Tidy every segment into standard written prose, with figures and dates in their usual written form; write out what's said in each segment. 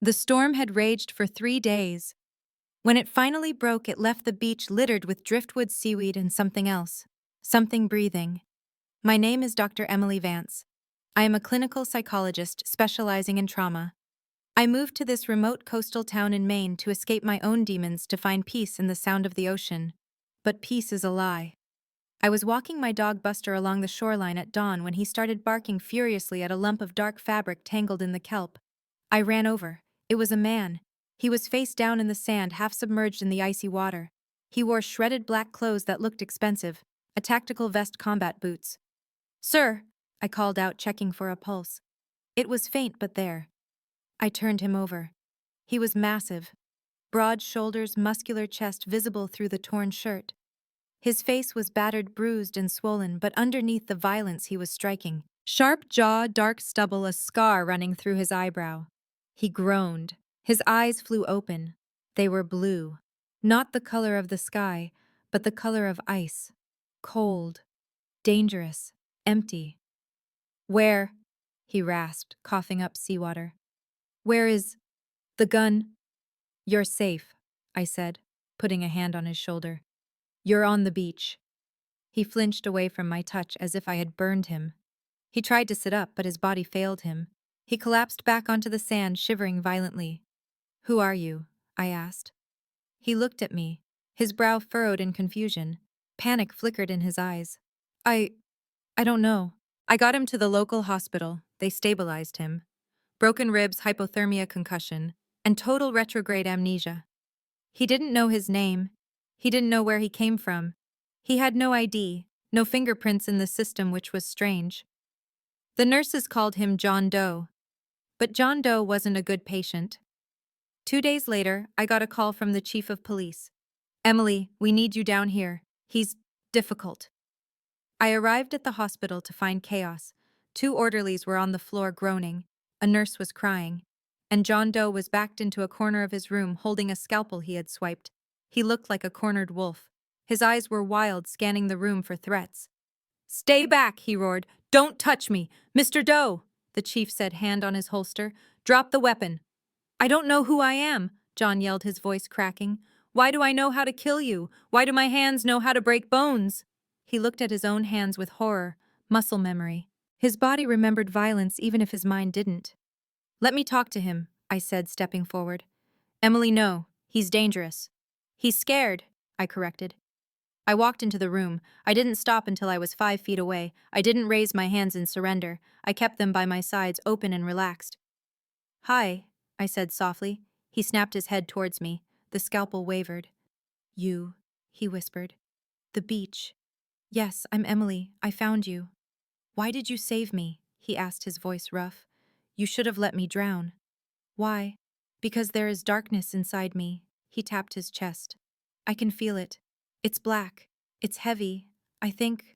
The storm had raged for 3 days. When it finally broke, it left the beach littered with driftwood seaweed and something else. Something breathing. My name is Dr. Emily Vance. I am a clinical psychologist specializing in trauma. I moved to this remote coastal town in Maine to escape my own demons to find peace in the sound of the ocean. But peace is a lie. I was walking my dog Buster along the shoreline at dawn when he started barking furiously at a lump of dark fabric tangled in the kelp. I ran over. It was a man. He was face down in the sand, half submerged in the icy water. He wore shredded black clothes that looked expensive, a tactical vest, combat boots. "Sir," I called out, checking for a pulse. It was faint but there. I turned him over. He was massive. Broad shoulders, muscular chest visible through the torn shirt. His face was battered, bruised, and swollen, but underneath the violence he was striking. Sharp jaw, dark stubble, a scar running through his eyebrow. He groaned. His eyes flew open. They were blue. Not the color of the sky, but the color of ice. Cold. Dangerous. Empty. "Where?" he rasped, coughing up seawater. "Where is the gun?" "You're safe," I said, putting a hand on his shoulder. "You're on the beach." He flinched away from my touch as if I had burned him. He tried to sit up, but his body failed him. He collapsed back onto the sand, shivering violently. "Who are you?" I asked. He looked at me, his brow furrowed in confusion. Panic flickered in his eyes. I don't know. I got him to the local hospital. They stabilized him. Broken ribs, hypothermia, concussion, and total retrograde amnesia. He didn't know his name. He didn't know where he came from. He had no ID, no fingerprints in the system, which was strange. The nurses called him John Doe. But John Doe wasn't a good patient. 2 days later, I got a call from the chief of police. "Emily, we need you down here. He's difficult." I arrived at the hospital to find chaos. 2 orderlies were on the floor groaning, a nurse was crying, and John Doe was backed into a corner of his room holding a scalpel he had swiped. He looked like a cornered wolf. His eyes were wild, scanning the room for threats. "Stay back," he roared. "Don't touch me. Mr. Doe," the chief said, hand on his holster. "Drop the weapon." "I don't know who I am," John yelled, his voice cracking. "Why do I know how to kill you? Why do my hands know how to break bones?" He looked at his own hands with horror, muscle memory. His body remembered violence even if his mind didn't. "Let me talk to him," I said, stepping forward. "Emily, no. He's dangerous." "He's scared," I corrected. I walked into the room. I didn't stop until I was 5 feet away. I didn't raise my hands in surrender. I kept them by my sides, open and relaxed. "Hi," I said softly. He snapped his head towards me. The scalpel wavered. "You," he whispered. "The beach." "Yes, I'm Emily. I found you." "Why did you save me?" he asked, his voice rough. "You should have let me drown." "Why?" "Because there is darkness inside me." He tapped his chest. "I can feel it. It's black. It's heavy. I think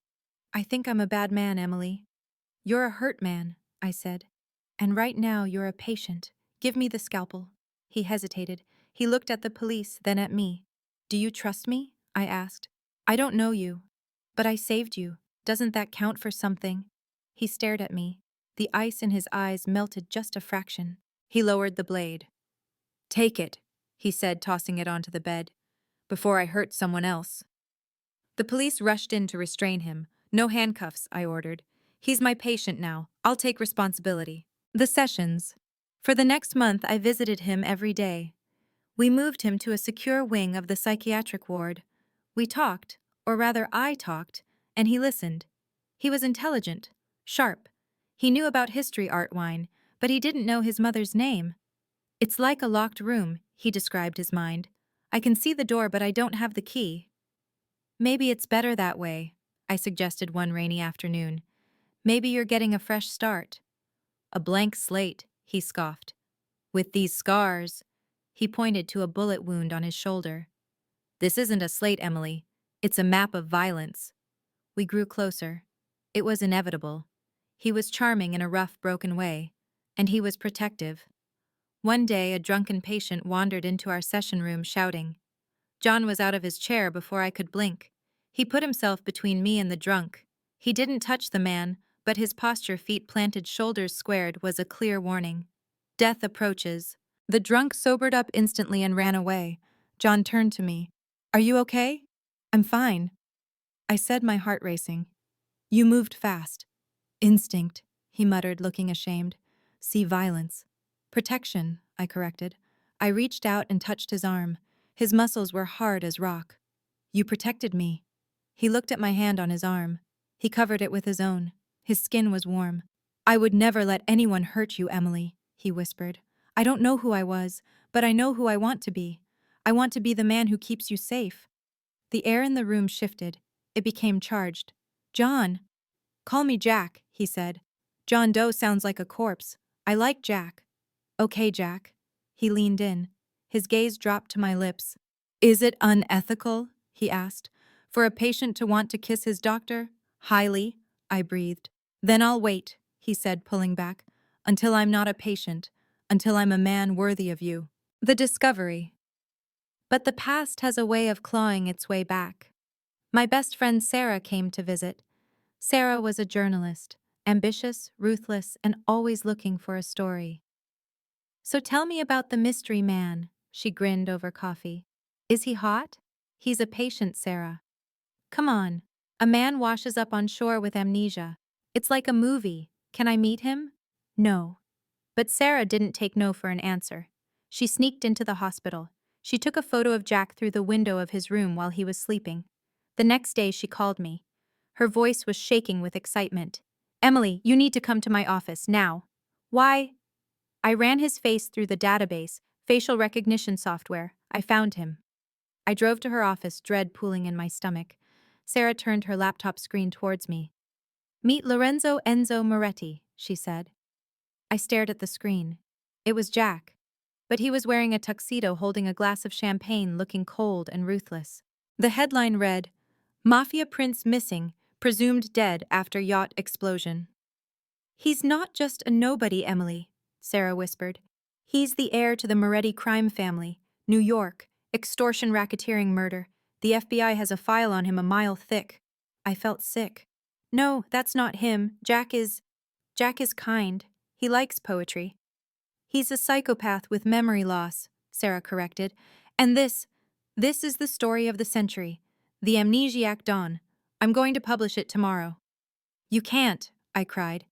I'm a bad man, Emily." "You're a hurt man," I said. "And right now you're a patient. Give me the scalpel." He hesitated. He looked at the police, then at me. "Do you trust me?" I asked. "I don't know you. But I saved you. Doesn't that count for something?" He stared at me. The ice in his eyes melted just a fraction. He lowered the blade. "Take it," he said, tossing it onto the bed. "Before I hurt someone else." The police rushed in to restrain him. "No handcuffs," I ordered. "He's my patient now. I'll take responsibility." The sessions. For the next month, I visited him every day. We moved him to a secure wing of the psychiatric ward. We talked, or rather I talked, and he listened. He was intelligent, sharp. He knew about history, art, wine, but he didn't know his mother's name. "It's like a locked room," he described his mind. "I can see the door, but I don't have the key." "Maybe it's better that way," I suggested one rainy afternoon. "Maybe you're getting a fresh start." "A blank slate," he scoffed. "With these scars." He pointed to a bullet wound on his shoulder. "This isn't a slate, Emily. It's a map of violence." We grew closer. It was inevitable. He was charming in a rough, broken way, and he was protective. One day, a drunken patient wandered into our session room shouting. John was out of his chair before I could blink. He put himself between me and the drunk. He didn't touch the man, but his posture, feet planted, shoulders squared, was a clear warning. Death approaches. The drunk sobered up instantly and ran away. John turned to me. Are you okay? I'm fine, I said, my heart racing. You moved fast. Instinct, he muttered, looking ashamed. See violence. Protection, I corrected. I reached out and touched his arm. His muscles were hard as rock. You protected me. He looked at my hand on his arm. He covered it with his own. His skin was warm. I would never let anyone hurt you, Emily, he whispered. I don't know who I was, but I know who I want to be. I want to be the man who keeps you safe. The air in the room shifted. It became charged. John. Call me Jack, he said. John Doe sounds like a corpse. I like Jack. Okay, Jack. He leaned in. His gaze dropped to my lips. Is it unethical, he asked, for a patient to want to kiss his doctor? Highly, I breathed. Then I'll wait, he said, pulling back, until I'm not a patient, until I'm a man worthy of you. The discovery. But the past has a way of clawing its way back. My best friend Sarah came to visit. Sarah was a journalist, ambitious, ruthless, and always looking for a story. So tell me about the mystery man, she grinned over coffee. Is he hot? He's a patient, Sarah. Come on. A man washes up on shore with amnesia. It's like a movie. Can I meet him? No. But Sarah didn't take no for an answer. She sneaked into the hospital. She took a photo of Jack through the window of his room while he was sleeping. The next day she called me. Her voice was shaking with excitement. Emily, you need to come to my office, now. Why? I ran his face through the database, facial recognition software. I found him. I drove to her office, dread pooling in my stomach. Sarah turned her laptop screen towards me. Meet Lorenzo Enzo Moretti, she said. I stared at the screen. It was Jack. But he was wearing a tuxedo, holding a glass of champagne, looking cold and ruthless. The headline read, Mafia Prince missing, presumed dead after yacht explosion. He's not just a nobody, Emily, Sarah whispered. He's the heir to the Moretti crime family, New York, extortion, racketeering, murder. The FBI has a file on him a mile thick. I felt sick. No, that's not him. Jack is kind. He likes poetry. He's a psychopath with memory loss, Sarah corrected. And this is the story of the century. The Amnesiac Dawn. I'm going to publish it tomorrow. You can't, I cried.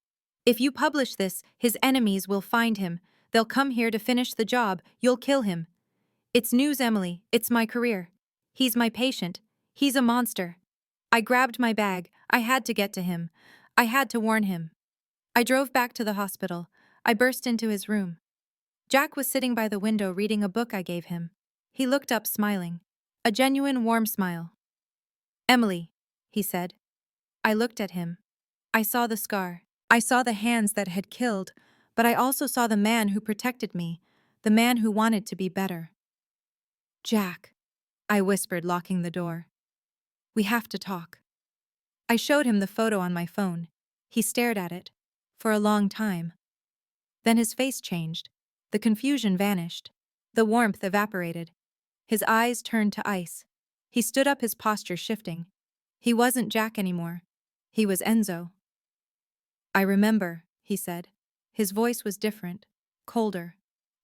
If you publish this, his enemies will find him. They'll come here to finish the job. You'll kill him. It's news, Emily. It's my career. He's my patient. He's a monster. I grabbed my bag. I had to get to him. I had to warn him. I drove back to the hospital. I burst into his room. Jack was sitting by the window reading a book I gave him. He looked up, smiling. A genuine, warm smile. Emily, he said. I looked at him. I saw the scar. I saw the hands that had killed, but I also saw the man who protected me, the man who wanted to be better. Jack, I whispered, locking the door. We have to talk. I showed him the photo on my phone. He stared at it. For a long time. Then his face changed. The confusion vanished. The warmth evaporated. His eyes turned to ice. He stood up, his posture shifting. He wasn't Jack anymore. He was Enzo. I remember, he said. His voice was different, colder,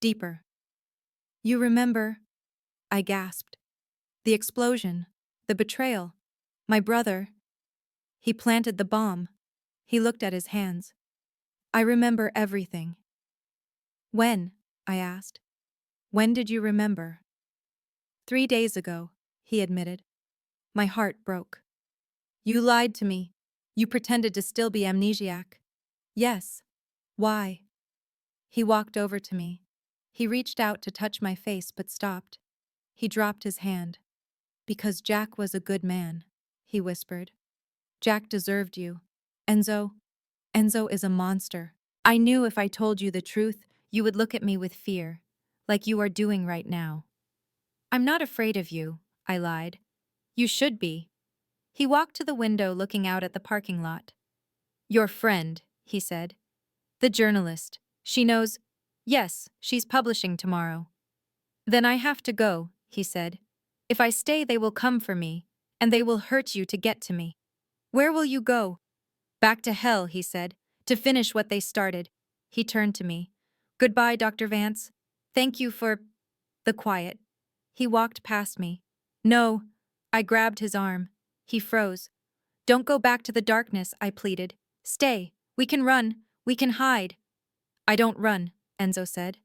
deeper. You remember? I gasped. The explosion, the betrayal, my brother. He planted the bomb. He looked at his hands. I remember everything. When? I asked. When did you remember? 3 days ago, he admitted. My heart broke. You lied to me. You pretended to still be amnesiac. Yes. Why? He walked over to me. He reached out to touch my face but stopped. He dropped his hand. Because Jack was a good man, he whispered. Jack deserved you. Enzo is a monster. I knew if I told you the truth, you would look at me with fear, like you are doing right now. I'm not afraid of you, I lied. You should be. He walked to the window, looking out at the parking lot. Your friend, he said. The journalist. She knows. Yes, she's publishing tomorrow. Then I have to go, he said. If I stay, they will come for me, and they will hurt you to get to me. Where will you go? Back to hell, he said, to finish what they started. He turned to me. Goodbye, Dr. Vance. Thank you for the quiet. He walked past me. No. I grabbed his arm. He froze. Don't go back to the darkness, I pleaded. Stay. We can run. We can hide. I don't run, Enzo said.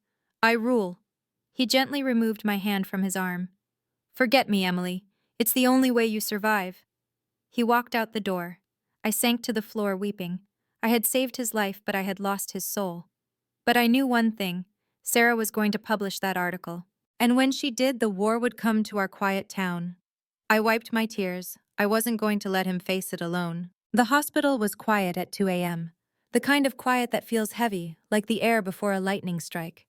I rule. He gently removed my hand from his arm. Forget me, Emily. It's the only way you survive. He walked out the door. I sank to the floor weeping. I had saved his life, but I had lost his soul. But I knew one thing. Sarah was going to publish that article. And when she did, the war would come to our quiet town. I wiped my tears. I wasn't going to let him face it alone. The hospital was quiet at 2 a.m. The kind of quiet that feels heavy, like the air before a lightning strike.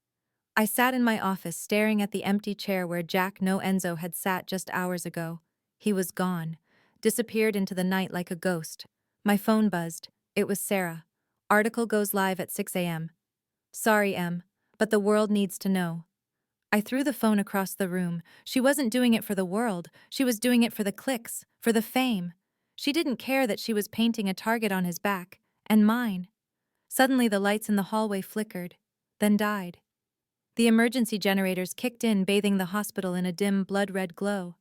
I sat in my office staring at the empty chair where Jack No Enzo had sat just hours ago. He was gone, disappeared into the night like a ghost. My phone buzzed. It was Sarah. Article goes live at 6 a.m. Sorry, Em, but the world needs to know. I threw the phone across the room. She wasn't doing it for the world. She was doing it for the clicks, for the fame. She didn't care that she was painting a target on his back, and mine. Suddenly the lights in the hallway flickered, then died. The emergency generators kicked in, bathing the hospital in a dim, blood-red glow.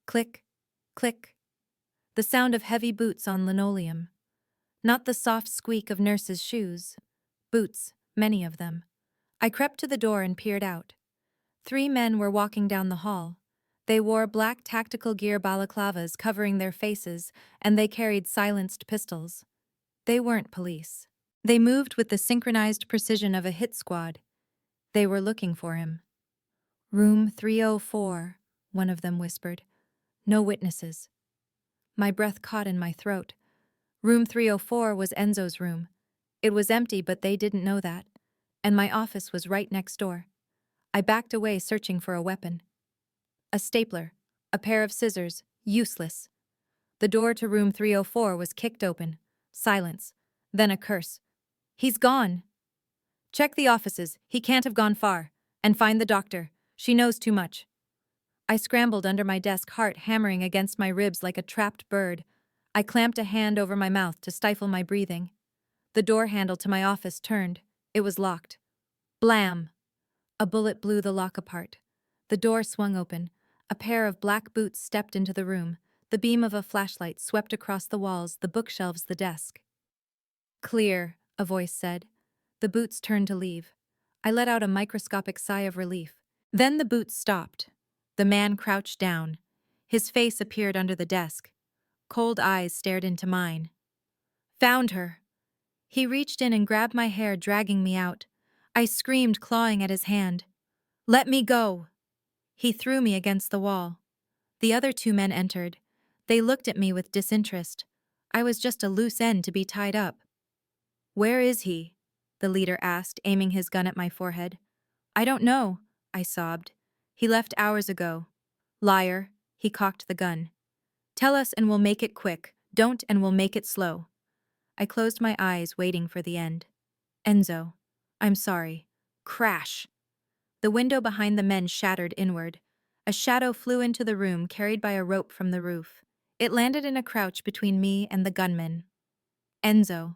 Click, click. The sound of heavy boots on linoleum. Not the soft squeak of nurses' shoes. Boots, many of them. I crept to the door and peered out. 3 men were walking down the hall. They wore black tactical gear balaclavas covering their faces, and they carried silenced pistols. They weren't police. They moved with the synchronized precision of a hit squad. They were looking for him. Room 304, one of them whispered. No witnesses. My breath caught in my throat. Room 304 was Enzo's room. It was empty, but they didn't know that. And my office was right next door. I backed away, searching for a weapon. A stapler, a pair of scissors, useless. The door to room 304 was kicked open. Silence. Then a curse. He's gone. Check the offices. He can't have gone far. And find the doctor. She knows too much. I scrambled under my desk, heart hammering against my ribs like a trapped bird. I clamped a hand over my mouth to stifle my breathing. The door handle to my office turned. It was locked. Blam! A bullet blew the lock apart. The door swung open. A pair of black boots stepped into the room. The beam of a flashlight swept across the walls, the bookshelves, the desk. Clear, a voice said. The boots turned to leave. I let out a microscopic sigh of relief. Then the boots stopped. The man crouched down. His face appeared under the desk. Cold eyes stared into mine. Found her. He reached in and grabbed my hair, dragging me out. I screamed, clawing at his hand. Let me go. He threw me against the wall. The other 2 men entered. They looked at me with disinterest. I was just a loose end to be tied up. Where is he? The leader asked, aiming his gun at my forehead. I don't know, I sobbed. He left hours ago. Liar, he cocked the gun. Tell us and we'll make it quick. Don't and we'll make it slow. I closed my eyes, waiting for the end. Enzo, I'm sorry. Crash. The window behind the men shattered inward. A shadow flew into the room, carried by a rope from the roof. It landed in a crouch between me and the gunman. Enzo.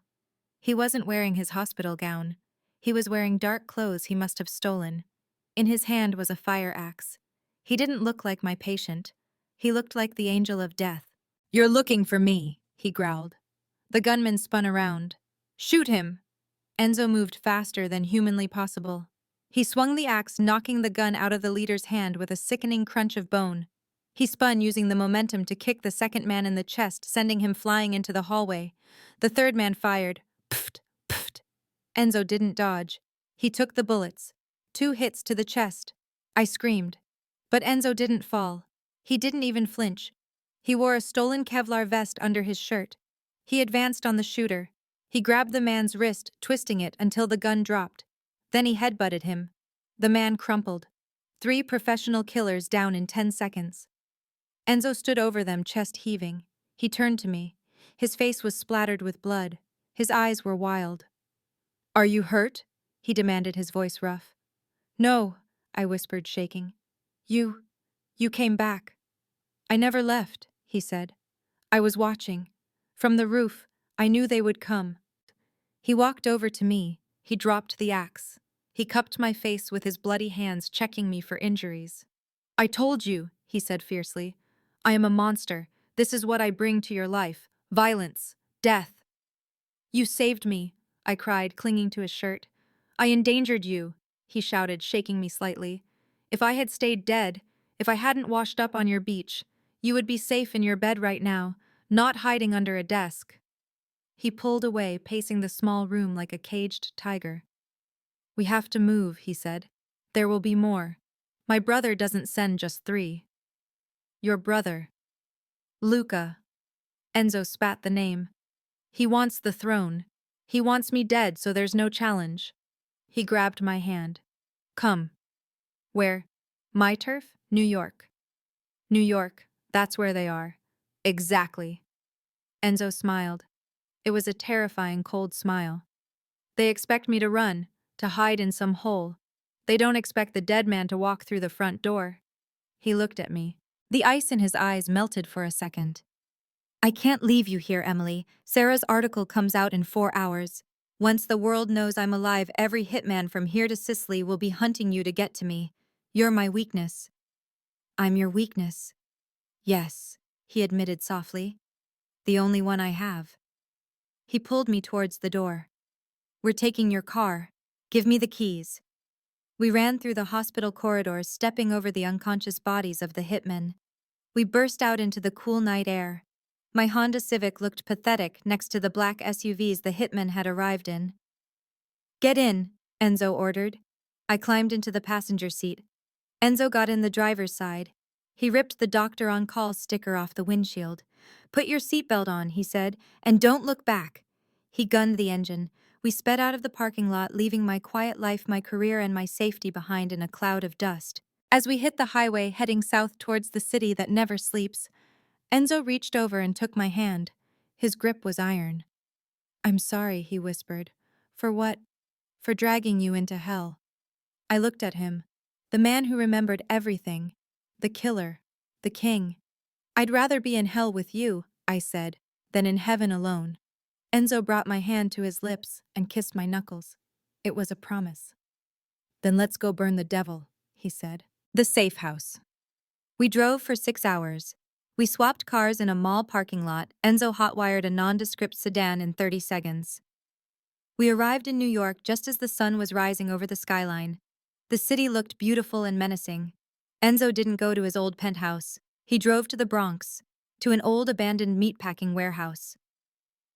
He wasn't wearing his hospital gown. He was wearing dark clothes he must have stolen. In his hand was a fire axe. He didn't look like my patient. He looked like the angel of death. You're looking for me, he growled. The gunman spun around. Shoot him! Enzo moved faster than humanly possible. He swung the axe, knocking the gun out of the leader's hand with a sickening crunch of bone. He spun, using the momentum to kick the second man in the chest, sending him flying into the hallway. The third man fired. Pft, pft. Enzo didn't dodge. He took the bullets. 2 hits to the chest. I screamed. But Enzo didn't fall. He didn't even flinch. He wore a stolen Kevlar vest under his shirt. He advanced on the shooter. He grabbed the man's wrist, twisting it until the gun dropped. Then he headbutted him. The man crumpled. 3 professional killers down in 10 seconds. Enzo stood over them, chest heaving. He turned to me. His face was splattered with blood. His eyes were wild. Are you hurt? He demanded, his voice rough. No, I whispered, shaking. You came back. I never left, he said. I was watching. From the roof, I knew they would come. He walked over to me. He dropped the axe. He cupped my face with his bloody hands, checking me for injuries. "I told you," he said fiercely. "I am a monster. This is what I bring to your life. Violence. Death." "You saved me," I cried, clinging to his shirt. "I endangered you," he shouted, shaking me slightly. "If I had stayed dead, if I hadn't washed up on your beach, you would be safe in your bed right now, not hiding under a desk." He pulled away, pacing the small room like a caged tiger. "We have to move," he said. "There will be more. My brother doesn't send just 3. Your brother. Luca." Enzo spat the name. "He wants the throne. He wants me dead so there's no challenge." He grabbed my hand. "Come." "Where?" "My turf? New York." "New York. That's where they are." "Exactly." Enzo smiled. It was a terrifying, cold smile. "They expect me to run, to hide in some hole. They don't expect the dead man to walk through the front door." He looked at me. The ice in his eyes melted for a second. "I can't leave you here, Emily. Sarah's article comes out in 4 hours. Once the world knows I'm alive, every hitman from here to Sicily will be hunting you to get to me. You're my weakness." "I'm your weakness." "Yes," he admitted softly. "The only one I have." He pulled me towards the door. "We're taking your car. Give me the keys." We ran through the hospital corridors, stepping over the unconscious bodies of the hitmen. We burst out into the cool night air. My Honda Civic looked pathetic next to the black SUVs the hitmen had arrived in. "Get in," Enzo ordered. I climbed into the passenger seat. Enzo got in the driver's side. He ripped the doctor on call sticker off the windshield. "Put your seatbelt on," he said, "and don't look back." He gunned the engine. We sped out of the parking lot, leaving my quiet life, my career, and my safety behind in a cloud of dust. As we hit the highway, heading south towards the city that never sleeps, Enzo reached over and took my hand. His grip was iron. "I'm sorry," he whispered. "For what?" "For dragging you into hell." I looked at him. The man who remembered everything. The killer. The king. "I'd rather be in hell with you," I said, "than in heaven alone." Enzo brought my hand to his lips and kissed my knuckles. It was a promise. "Then let's go burn the devil," he said. The safe house. We drove for 6 hours. We swapped cars in a mall parking lot. Enzo hotwired a nondescript sedan in 30 seconds. We arrived in New York just as the sun was rising over the skyline. The city looked beautiful and menacing. Enzo didn't go to his old penthouse. He drove to the Bronx, to an old abandoned meatpacking warehouse.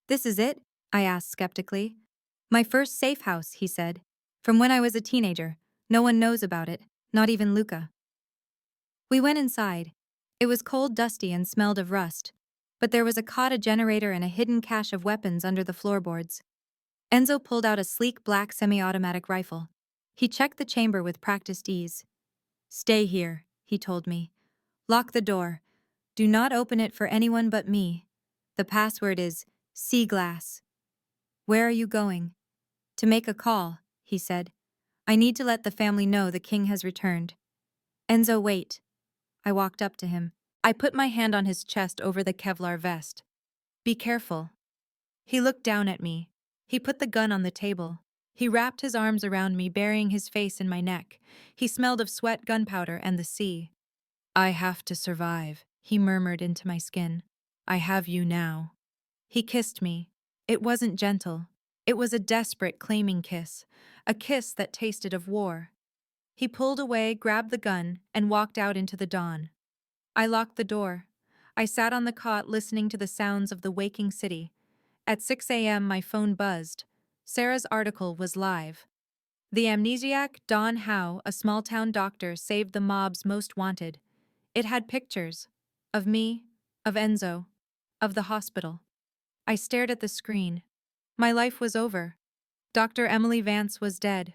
"This is it?" I asked skeptically. "My first safe house," he said. "From when I was a teenager. No one knows about it, not even Luca." We went inside. It was cold, dusty, and smelled of rust. But there was a cot, a generator, and a hidden cache of weapons under the floorboards. Enzo pulled out a sleek black semi-automatic rifle. He checked the chamber with practiced ease. "Stay here," he told me. "Lock the door. Do not open it for anyone but me. The password is sea glass." "Where are you going?" "To make a call," he said. "I need to let the family know the king has returned." "Enzo, wait." I walked up to him. I put my hand on his chest over the Kevlar vest. "Be careful." He looked down at me. He put the gun on the table. He wrapped his arms around me, burying his face in my neck. He smelled of sweat, gunpowder, and the sea. "I have to survive," he murmured into my skin. "I have you now." He kissed me. It wasn't gentle. It was a desperate, claiming kiss. A kiss that tasted of war. He pulled away, grabbed the gun, and walked out into the dawn. I locked the door. I sat on the cot listening to the sounds of the waking city. At 6 a.m. my phone buzzed. Sarah's article was live. The amnesiac Don Howe, a small-town doctor, saved the mob's most wanted. It had pictures. Of me, of Enzo, of the hospital. I stared at the screen. My life was over. Dr. Emily Vance was dead.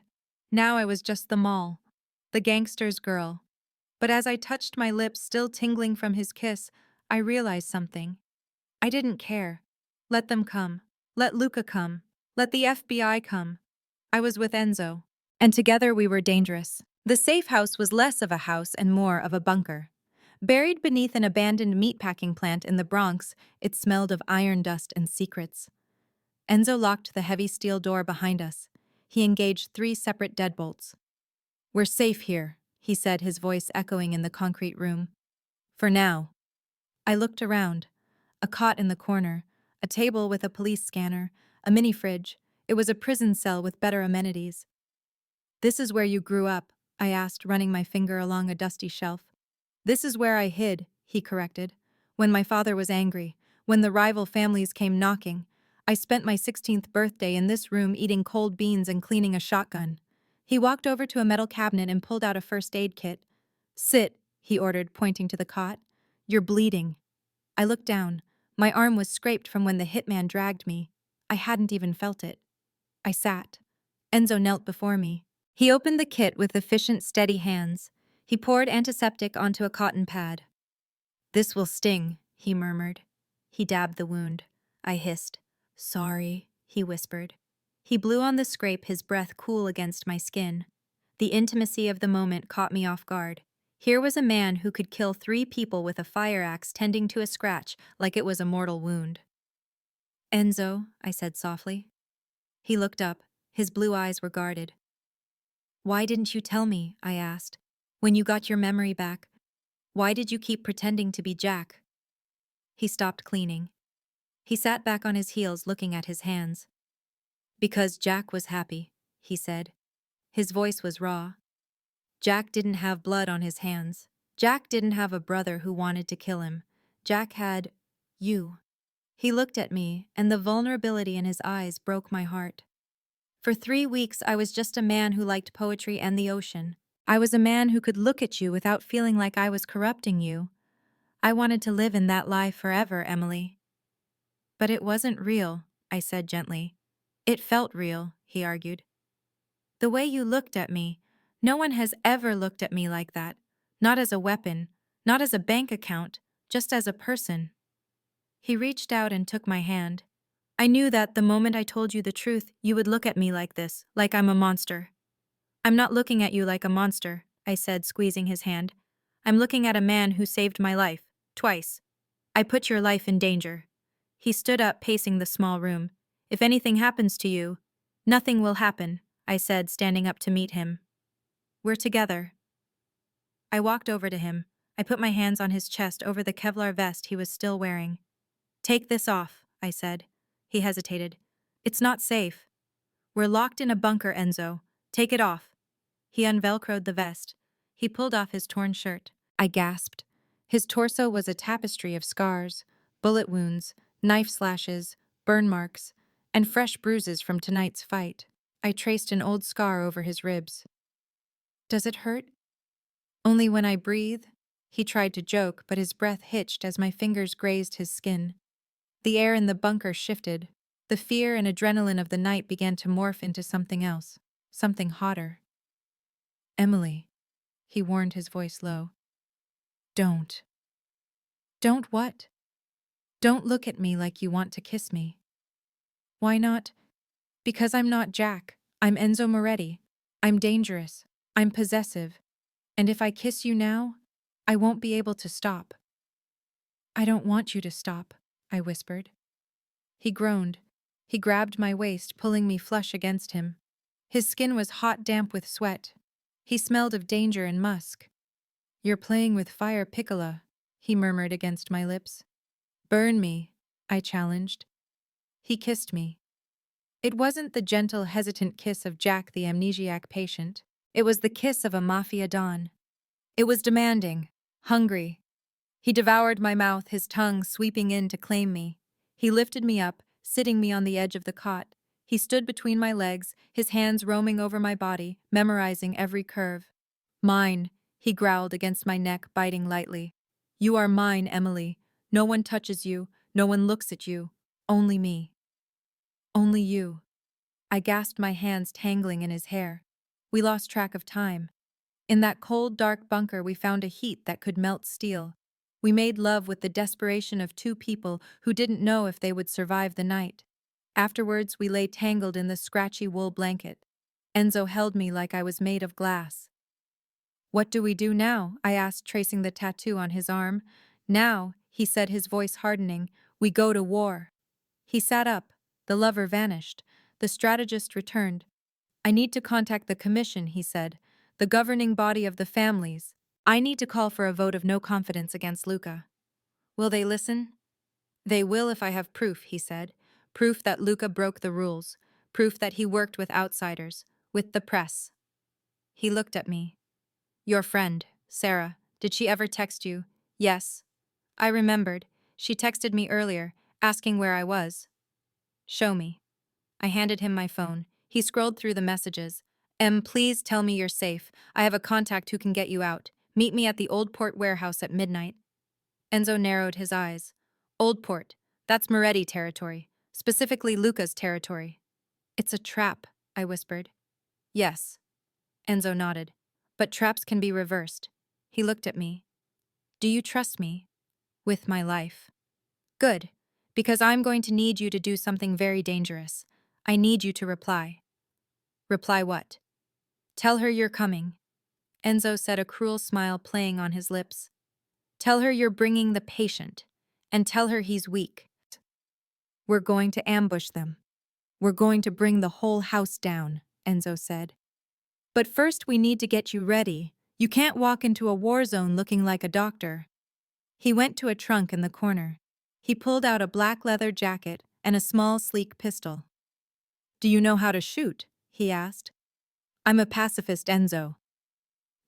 Now I was just the mall. The gangster's girl. But as I touched my lips, still tingling from his kiss, I realized something. I didn't care. Let them come. Let Luca come. Let the FBI come. I was with Enzo. And together we were dangerous. The safe house was less of a house and more of a bunker. Buried beneath an abandoned meatpacking plant in the Bronx, it smelled of iron dust and secrets. Enzo locked the heavy steel door behind us. he engaged 3 separate deadbolts. "We're safe here," he said, his voice echoing in the concrete room. "For now." I looked around. A cot in the corner, a table with a police scanner, a mini fridge. It was a prison cell with better amenities. "This is where you grew up?" I asked, running my finger along a dusty shelf. "This is where I hid," he corrected. "When my father was angry, when the rival families came knocking, I spent my 16th birthday in this room eating cold beans and cleaning a shotgun." He walked over to a metal cabinet and pulled out a first aid kit. "Sit," he ordered, pointing to the cot. "You're bleeding." I looked down. My arm was scraped from when the hitman dragged me. I hadn't even felt it. I sat. Enzo knelt before me. He opened the kit with efficient, steady hands. He poured antiseptic onto a cotton pad. "This will sting," he murmured. He dabbed the wound. I hissed. "Sorry," he whispered. He blew on the scrape, his breath cool against my skin. The intimacy of the moment caught me off guard. Here was a man who could kill 3 people with a fire axe tending to a scratch like it was a mortal wound. "Enzo," I said softly. He looked up. His blue eyes were guarded. "Why didn't you tell me?" I asked. "When you got your memory back, why did you keep pretending to be Jack?" He stopped cleaning. He sat back on his heels, looking at his hands. "Because Jack was happy," he said. His voice was raw. "Jack didn't have blood on his hands. Jack didn't have a brother who wanted to kill him. Jack had you." He looked at me, and the vulnerability in his eyes broke my heart. For 3 weeks, I was just a man who liked poetry and the ocean. I was a man who could look at you without feeling like I was corrupting you. I wanted to live in that lie forever, Emily. "But it wasn't real," I said gently. "It felt real," he argued. "The way you looked at me, no one has ever looked at me like that. Not as a weapon, not as a bank account, just as a person." He reached out and took my hand. "I knew that the moment I told you the truth, you would look at me like this, like I'm a monster." "I'm not looking at you like a monster," I said, squeezing his hand. "I'm looking at a man who saved my life, twice. I put your life in danger." He stood up, pacing the small room. "If anything happens to you—" "Nothing will happen," I said, standing up to meet him. "We're together." I walked over to him. I put my hands on his chest over the Kevlar vest he was still wearing. "Take this off," I said. He hesitated. "It's not safe." "We're locked in a bunker, Enzo. Take it off." He unvelcroed the vest. He pulled off his torn shirt. I gasped. His torso was a tapestry of scars, bullet wounds, knife slashes, burn marks, and fresh bruises from tonight's fight. I traced an old scar over his ribs. "Does it hurt?" "Only when I breathe." He tried to joke, but his breath hitched as my fingers grazed his skin. The air in the bunker shifted. The fear and adrenaline of the night began to morph into something else, something hotter. "Emily," he warned, his voice low. "Don't." "Don't what?" "Don't look at me like you want to kiss me." "Why not?" "Because I'm not Jack. I'm Enzo Moretti. I'm dangerous. I'm possessive. And if I kiss you now, I won't be able to stop." "I don't want you to stop," I whispered. He groaned. He grabbed my waist, pulling me flush against him. His skin was hot, damp with sweat. He smelled of danger and musk. "You're playing with fire, Piccola," he murmured against my lips. "Burn me," I challenged. He kissed me. It wasn't the gentle, hesitant kiss of Jack the amnesiac patient. It was the kiss of a mafia don. It was demanding, hungry. He devoured my mouth, his tongue sweeping in to claim me. He lifted me up, sitting me on the edge of the cot. He stood between my legs, his hands roaming over my body, memorizing every curve. "Mine," he growled against my neck, biting lightly. "You are mine, Emily. No one touches you, no one looks at you. Only me. Only you." I gasped, my hands tangling in his hair. We lost track of time. In that cold, dark bunker, we found a heat that could melt steel. We made love with the desperation of 2 people who didn't know if they would survive the night. Afterwards, we lay tangled in the scratchy wool blanket. Enzo held me like I was made of glass. "What do we do now?" I asked, tracing the tattoo on his arm. "Now," he said, his voice hardening, "we go to war." He sat up. The lover vanished. The strategist returned. I need to contact the commission, he said, the governing body of the families. I need to call for a vote of no confidence against Luca. Will they listen? They will if I have proof, he said. Proof that Luca broke the rules. Proof that he worked with outsiders, with the press. He looked at me. Your friend, Sarah, did she ever text you? Yes. I remembered. She texted me earlier, asking where I was. Show me. I handed him my phone. He scrolled through the messages. Please tell me you're safe. I have a contact who can get you out. Meet me at the Old Port warehouse at midnight. Enzo narrowed his eyes. Old Port. That's Moretti territory. Specifically Luca's territory. It's a trap, I whispered. Yes. Enzo nodded. But traps can be reversed. He looked at me. Do you trust me? With my life. Good. Because I'm going to need you to do something very dangerous. I need you to reply. Reply what? Tell her you're coming. Enzo said, a cruel smile playing on his lips. Tell her you're bringing the patient. And tell her he's weak. We're going to ambush them. We're going to bring the whole house down, Enzo said. But first we need to get you ready. You can't walk into a war zone looking like a doctor. He went to a trunk in the corner. He pulled out a black leather jacket and a small, sleek pistol. Do you know how to shoot? He asked. I'm a pacifist, Enzo.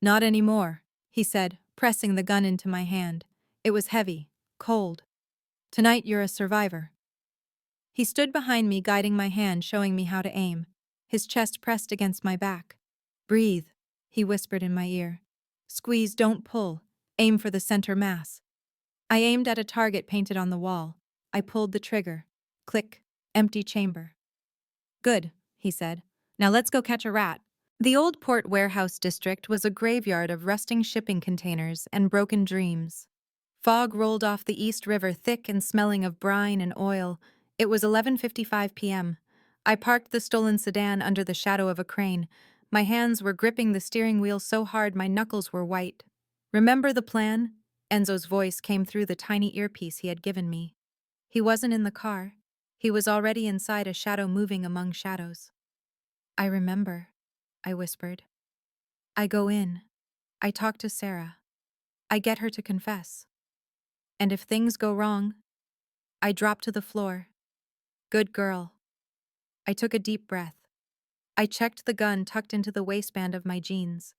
Not anymore, he said, pressing the gun into my hand. It was heavy, cold. Tonight you're a survivor. He stood behind me, guiding my hand, showing me how to aim. His chest pressed against my back. Breathe, he whispered in my ear. Squeeze, don't pull. Aim for the center mass. I aimed at a target painted on the wall. I pulled the trigger. Click. Empty chamber. Good, he said. Now let's go catch a rat. The Old Port Warehouse District was a graveyard of rusting shipping containers and broken dreams. Fog rolled off the East River, thick and smelling of brine and oil. It was 11:55 p.m. I parked the stolen sedan under the shadow of a crane. My hands were gripping the steering wheel so hard my knuckles were white. Remember the plan? Enzo's voice came through the tiny earpiece he had given me. He wasn't in the car. He was already inside, a shadow moving among shadows. I remember, I whispered. I go in. I talk to Sarah. I get her to confess. And if things go wrong, I drop to the floor. Good girl. I took a deep breath. I checked the gun tucked into the waistband of my jeans.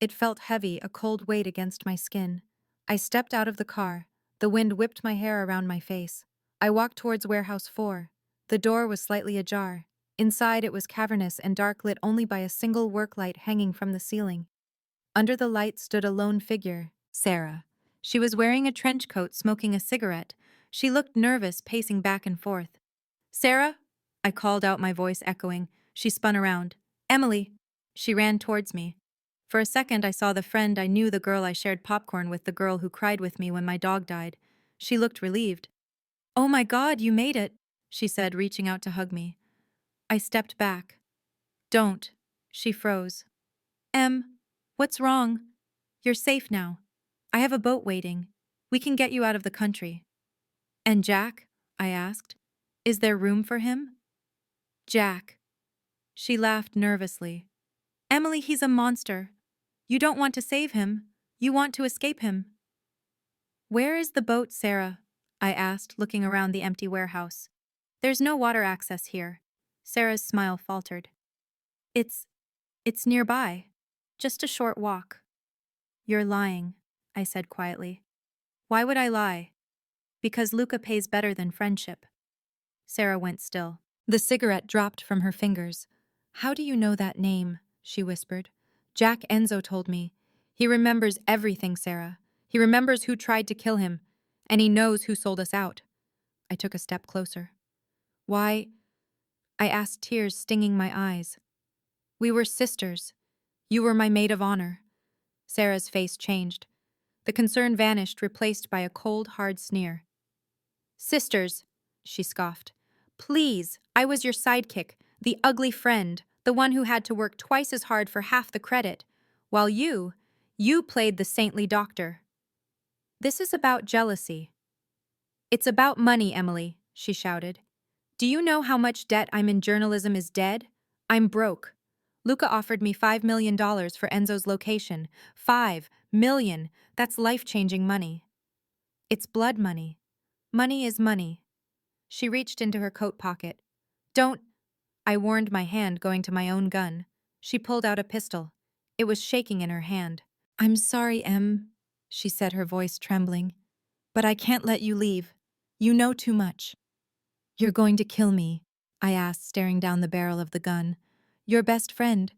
It felt heavy, a cold weight against my skin. I stepped out of the car. The wind whipped my hair around my face. I walked towards Warehouse 4. The door was slightly ajar. Inside it was cavernous and dark, lit only by a single work light hanging from the ceiling. Under the light stood a lone figure, Sarah. She was wearing a trench coat, smoking a cigarette. She looked nervous, pacing back and forth. Sarah? I called out, my voice echoing. She spun around. Emily! She ran towards me. For a second I saw the friend I knew, the girl I shared popcorn with, the girl who cried with me when my dog died. She looked relieved. Oh my God, you made it, she said, reaching out to hug me. I stepped back. Don't. She froze. What's wrong? You're safe now. I have a boat waiting. We can get you out of the country. And Jack? I asked. Is there room for him? Jack. She laughed nervously. Emily, he's a monster. You don't want to save him. You want to escape him. Where is the boat, Sarah? I asked, looking around the empty warehouse. There's no water access here. Sarah's smile faltered. It's nearby. Just a short walk. You're lying, I said quietly. Why would I lie? Because Luca pays better than friendship. Sarah went still. The cigarette dropped from her fingers. How do you know that name? She whispered. Jack, Enzo told me. He remembers everything, Sarah. He remembers who tried to kill him, and he knows who sold us out. I took a step closer. Why? I asked, tears stinging my eyes. We were sisters. You were my maid of honor. Sarah's face changed. The concern vanished, replaced by a cold, hard sneer. Sisters, she scoffed. Please, I was your sidekick, the ugly friend, the one who had to work twice as hard for half the credit, while you played the saintly doctor. This is about jealousy. It's about money, Emily, she shouted. Do you know how much debt I'm in? Journalism is dead. I'm broke. Luca offered me $5 million for Enzo's location. 5 million. That's life-changing money. It's blood money. Money is money. She reached into her coat pocket. Don't, I warned, my hand going to my own gun. She pulled out a pistol. It was shaking in her hand. I'm sorry, Em, she said, her voice trembling. But I can't let you leave. You know too much. You're going to kill me, I asked, staring down the barrel of the gun. Your best friend.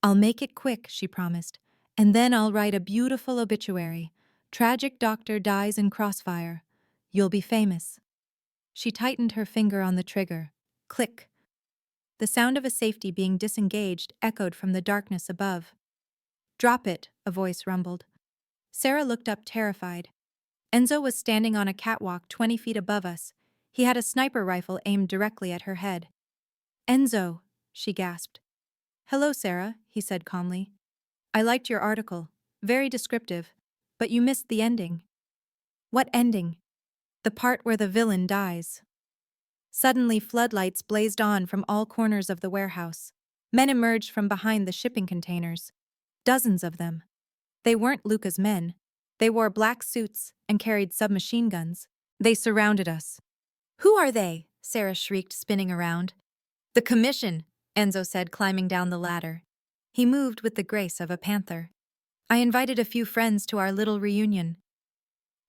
I'll make it quick, she promised. And then I'll write a beautiful obituary. Tragic doctor dies in crossfire. You'll be famous. She tightened her finger on the trigger. Click. The sound of a safety being disengaged echoed from the darkness above. Drop it, a voice rumbled. Sarah looked up, terrified. Enzo was standing on a catwalk 20 feet above us. He had a sniper rifle aimed directly at her head. Enzo, she gasped. Hello, Sarah, he said calmly. I liked your article. Very descriptive. But you missed the ending. What ending? The part where the villain dies. Suddenly, floodlights blazed on from all corners of the warehouse. Men emerged from behind the shipping containers. Dozens of them. They weren't Luca's men. They wore black suits and carried submachine guns. They surrounded us. Who are they? Sarah shrieked, spinning around. The commission, Enzo said, climbing down the ladder. He moved with the grace of a panther. I invited a few friends to our little reunion.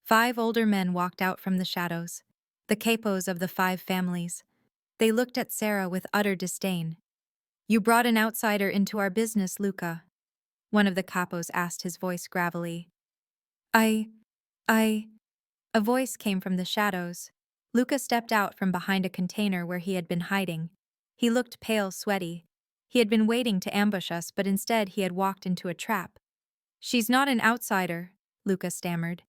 5 older men walked out from the shadows, the capos of the 5 families. They looked at Sarah with utter disdain. You brought an outsider into our business, Luca. One of the capos asked, his voice gravelly. I... A voice came from the shadows. Luca stepped out from behind a container where he had been hiding. He looked pale, sweaty. He had been waiting to ambush us, but instead he had walked into a trap. She's not an outsider, Luca stammered.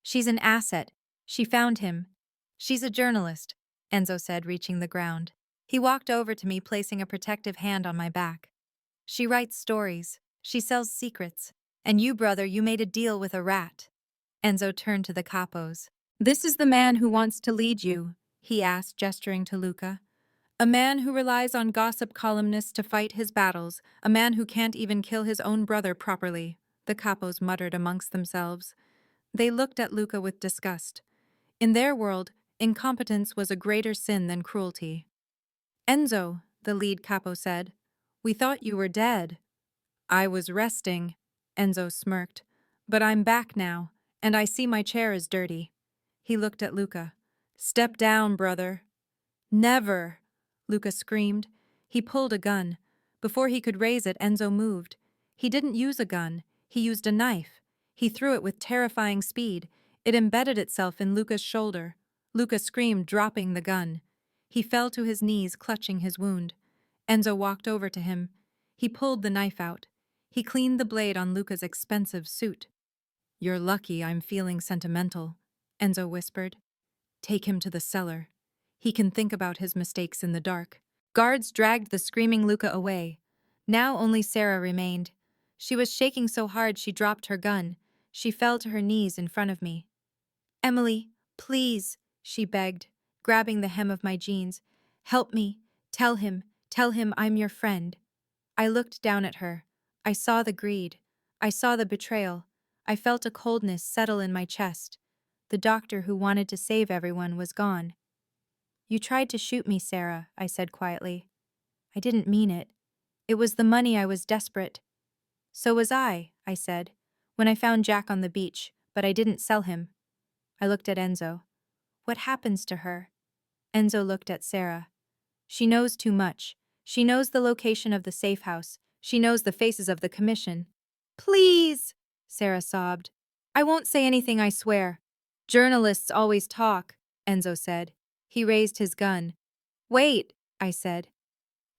She's an asset. She found him. She's a journalist, Enzo said, reaching the ground. He walked over to me, placing a protective hand on my back. She writes stories. She sells secrets. And you, brother, you made a deal with a rat. Enzo turned to the capos. This is the man who wants to lead you, he asked, gesturing to Luca. A man who relies on gossip columnists to fight his battles, a man who can't even kill his own brother properly, the capos muttered amongst themselves. They looked at Luca with disgust. In their world, incompetence was a greater sin than cruelty. Enzo, the lead capo said, we thought you were dead. I was resting, Enzo smirked. But I'm back now, and I see my chair is dirty. He looked at Luca. Step down, brother. Never, Luca screamed. He pulled a gun. Before he could raise it, Enzo moved. He didn't use a gun. He used a knife. He threw it with terrifying speed. It embedded itself in Luca's shoulder. Luca screamed, dropping the gun. He fell to his knees, clutching his wound. Enzo walked over to him. He pulled the knife out. He cleaned the blade on Luca's expensive suit. You're lucky I'm feeling sentimental, Enzo whispered. Take him to the cellar. He can think about his mistakes in the dark. Guards dragged the screaming Luca away. Now only Sarah remained. She was shaking so hard she dropped her gun. She fell to her knees in front of me. Emily, please, she begged, grabbing the hem of my jeans. Help me. Tell him I'm your friend. I looked down at her. I saw the greed. I saw the betrayal. I felt a coldness settle in my chest. The doctor who wanted to save everyone was gone. You tried to shoot me, Sarah, I said quietly. I didn't mean it. It was the money. I was desperate. So was I said, when I found Jack on the beach, but I didn't sell him. I looked at Enzo. What happens to her? Enzo looked at Sarah. She knows too much. She knows the location of the safe house. She knows the faces of the commission. Please, Sarah sobbed. I won't say anything, I swear. Journalists always talk, Enzo said. He raised his gun. Wait, I said.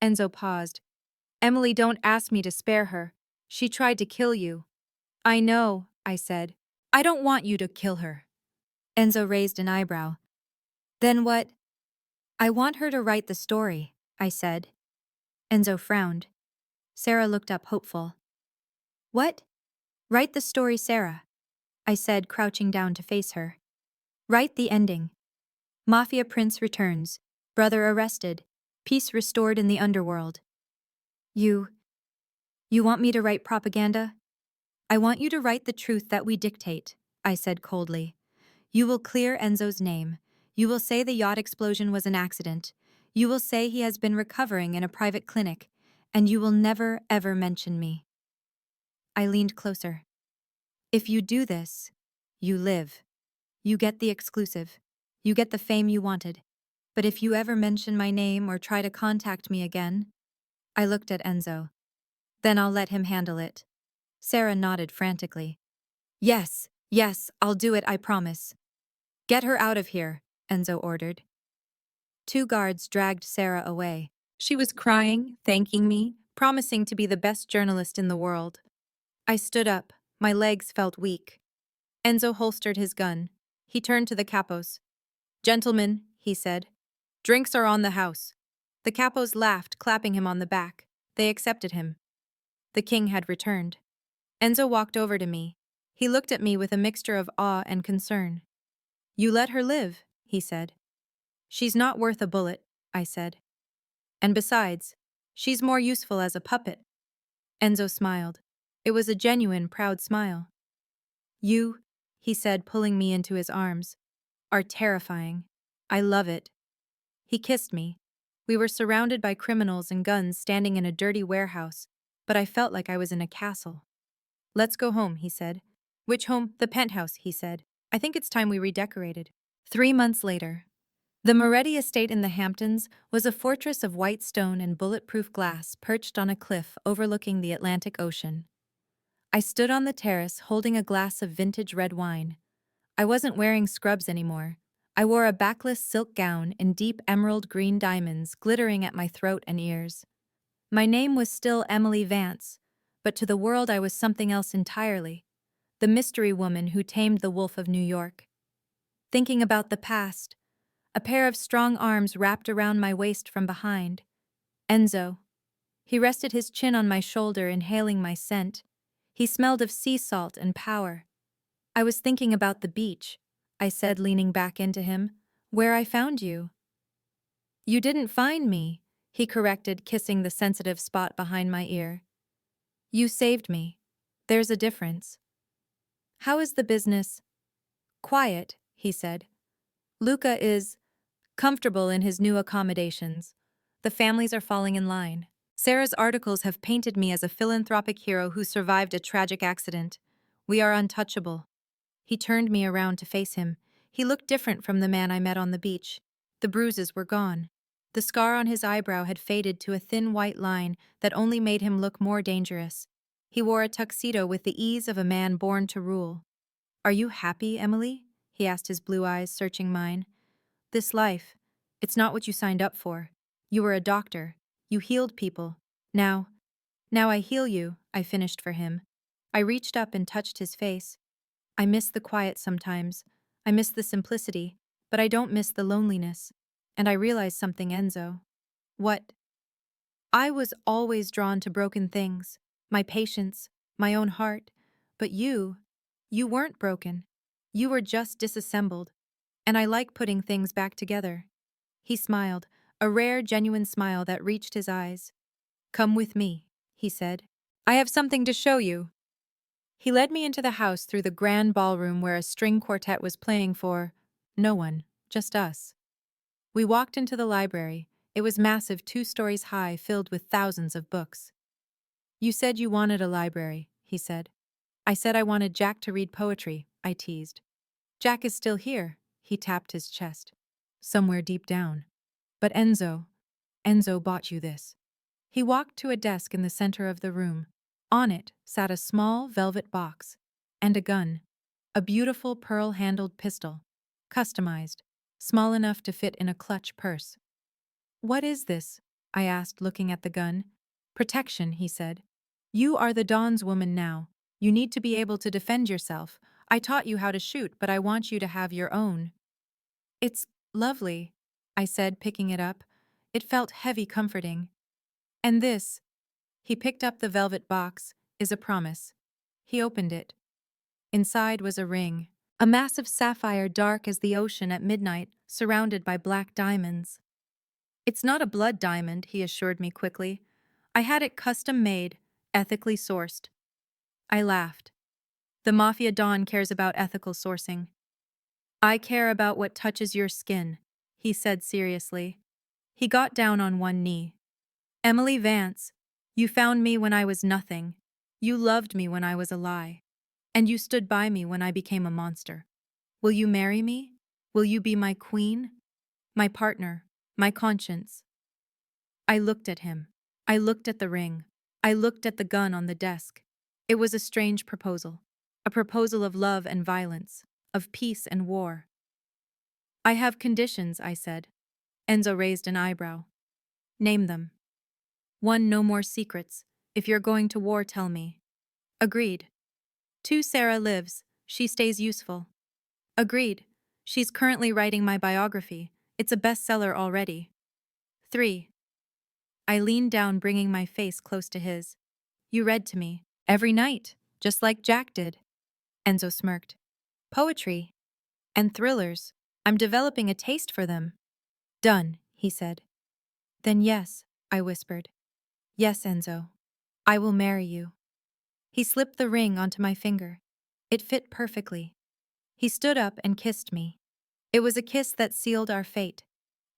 Enzo paused. Emily, don't ask me to spare her. She tried to kill you. I know, I said. I don't want you to kill her. Enzo raised an eyebrow. Then what? I want her to write the story, I said. Enzo frowned. Sarah looked up, hopeful. What? Write the story, Sarah, I said, crouching down to face her. Write the ending. Mafia prince returns. Brother arrested. Peace restored in the underworld. You You want me to write propaganda? I want you to write the truth that we dictate, I said coldly. You will clear Enzo's name. You will say the yacht explosion was an accident. You will say he has been recovering in a private clinic. And you will never, ever mention me. I leaned closer. If you do this, you live. You get the exclusive. You get the fame you wanted. But if you ever mention my name or try to contact me again, I looked at Enzo. Then I'll let him handle it. Sarah nodded frantically. Yes, yes, I'll do it, I promise. Get her out of here, Enzo ordered. 2 guards dragged Sarah away. She was crying, thanking me, promising to be the best journalist in the world. I stood up. My legs felt weak. Enzo holstered his gun. He turned to the capos. Gentlemen, he said, drinks are on the house. The capos laughed, clapping him on the back. They accepted him. The king had returned. Enzo walked over to me. He looked at me with a mixture of awe and concern. You let her live, he said. She's not worth a bullet, I said. And besides, she's more useful as a puppet. Enzo smiled. It was a genuine, proud smile. You, he said, pulling me into his arms, are terrifying. I love it. He kissed me. We were surrounded by criminals and guns standing in a dirty warehouse, but I felt like I was in a castle. Let's go home, he said. Which home? The penthouse, he said. I think it's time we redecorated. 3 months later. The Moretti estate in the Hamptons was a fortress of white stone and bulletproof glass perched on a cliff overlooking the Atlantic Ocean. I stood on the terrace holding a glass of vintage red wine. I wasn't wearing scrubs anymore. I wore a backless silk gown in deep emerald green diamonds glittering at my throat and ears. My name was still Emily Vance, but to the world I was something else entirely. The mystery woman who tamed the wolf of New York. Thinking about the past, a pair of strong arms wrapped around my waist from behind. Enzo. He rested his chin on my shoulder, inhaling my scent. He smelled of sea salt and power. I was thinking about the beach, I said, leaning back into him. Where I found you. You didn't find me, he corrected, kissing the sensitive spot behind my ear. You saved me. There's a difference. How is the business? Quiet, he said. Luca is comfortable in his new accommodations. The families are falling in line. Sarah's articles have painted me as a philanthropic hero who survived a tragic accident. We are untouchable. He turned me around to face him. He looked different from the man I met on the beach. The bruises were gone. The scar on his eyebrow had faded to a thin white line that only made him look more dangerous. He wore a tuxedo with the ease of a man born to rule. Are you happy, Emily? He asked, his blue eyes searching mine. This life, it's not what you signed up for. You were a doctor. You healed people. Now I heal you, I finished for him. I reached up and touched his face. I miss the quiet sometimes. I miss the simplicity, but I don't miss the loneliness. And I realized something, Enzo. What? I was always drawn to broken things, my patience, my own heart. But you weren't broken. You were just disassembled. And I like putting things back together. He smiled, a rare, genuine smile that reached his eyes. Come with me, he said. I have something to show you. He led me into the house through the grand ballroom where a string quartet was playing for no one, just us. We walked into the library. It was massive, 2 stories high, filled with thousands of books. You said you wanted a library, he said. I said I wanted Jack to read poetry, I teased. Jack is still here, he tapped his chest. Somewhere deep down. But Enzo bought you this. He walked to a desk in the center of the room. On it sat a small velvet box and a gun, a beautiful pearl-handled pistol, customized, small enough to fit in a clutch purse. What is this? I asked, looking at the gun. Protection, he said. You are the Dawn's woman now. You need to be able to defend yourself. I taught you how to shoot, but I want you to have your own. It's lovely, I said, picking it up. It felt heavy, comforting. And this, he picked up the velvet box, is a promise. He opened it. Inside was a ring, a massive sapphire dark as the ocean at midnight, surrounded by black diamonds. It's not a blood diamond, he assured me quickly. I had it custom made, Ethically sourced. I laughed. The Mafia Don cares about ethical sourcing. I care about what touches your skin, he said seriously. He got down on one knee. Emily Vance, you found me when I was nothing. You loved me when I was a lie. And you stood by me when I became a monster. Will you marry me? Will you be my queen? My partner, my conscience. I looked at him. I looked at the ring. I looked at the gun on the desk. It was a strange proposal. A proposal of love and violence, of peace and war. I have conditions, I said. Enzo raised an eyebrow. Name them. 1. No more secrets. If you're going to war, tell me. Agreed. 2. Sarah lives. She stays useful. Agreed. She's currently writing my biography. It's a bestseller already. 3. I leaned down, bringing my face close to his. You read to me. Every night. Just like Jack did. Enzo smirked. Poetry. And thrillers. I'm developing a taste for them. Done, he said. Then yes, I whispered. Yes, Enzo. I will marry you. He slipped the ring onto my finger. It fit perfectly. He stood up and kissed me. It was a kiss that sealed our fate.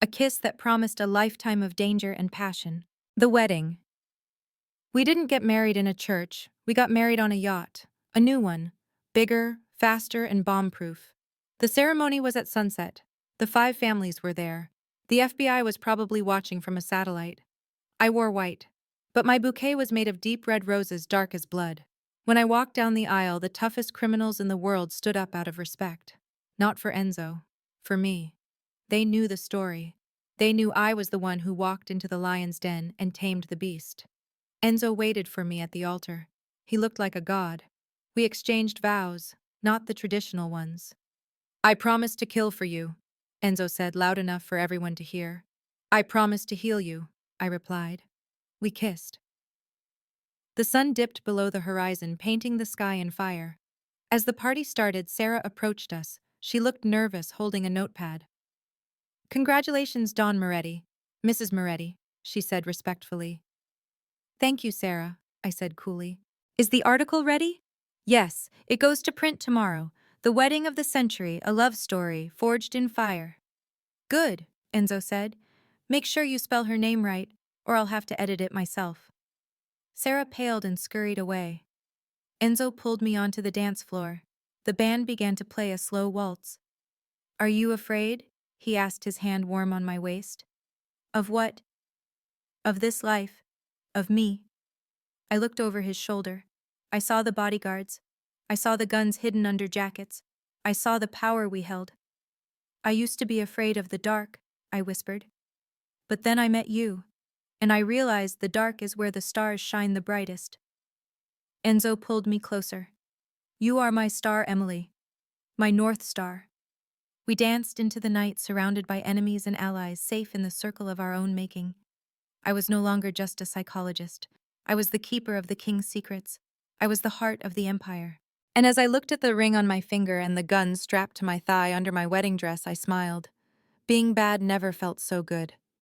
A kiss that promised a lifetime of danger and passion. The wedding. We didn't get married in a church. We got married on a yacht. A new one. Bigger, faster, and bomb-proof. The ceremony was at sunset. The 5 families were there. The FBI was probably watching from a satellite. I wore white. But my bouquet was made of deep red roses dark as blood. When I walked down the aisle, the toughest criminals in the world stood up out of respect. Not for Enzo. For me. They knew the story. They knew I was the one who walked into the lion's den and tamed the beast. Enzo waited for me at the altar. He looked like a god. We exchanged vows, not the traditional ones. I promise to kill for you, Enzo said loud enough for everyone to hear. I promise to heal you, I replied. We kissed. The sun dipped below the horizon, painting the sky in fire. As the party started, Sarah approached us. She looked nervous, holding a notepad. Congratulations, Don Moretti. Mrs. Moretti, she said respectfully. Thank you, Sarah, I said coolly. Is the article ready? Yes, it goes to print tomorrow. The Wedding of the Century, a love story forged in fire. Good, Enzo said. Make sure you spell her name right, or I'll have to edit it myself. Sarah paled and scurried away. Enzo pulled me onto the dance floor. The band began to play a slow waltz. Are you afraid? He asked, his hand warm on my waist. Of what? Of this life. Of me. I looked over his shoulder. I saw the bodyguards. I saw the guns hidden under jackets. I saw the power we held. I used to be afraid of the dark, I whispered. But then I met you, and I realized the dark is where the stars shine the brightest. Enzo pulled me closer. You are my star, Emily. My North Star. We danced into the night, surrounded by enemies and allies, safe in the circle of our own making. I was no longer just a psychologist. I was the keeper of the king's secrets. I was the heart of the empire. And as I looked at the ring on my finger and the gun strapped to my thigh under my wedding dress, I smiled. Being bad never felt so good.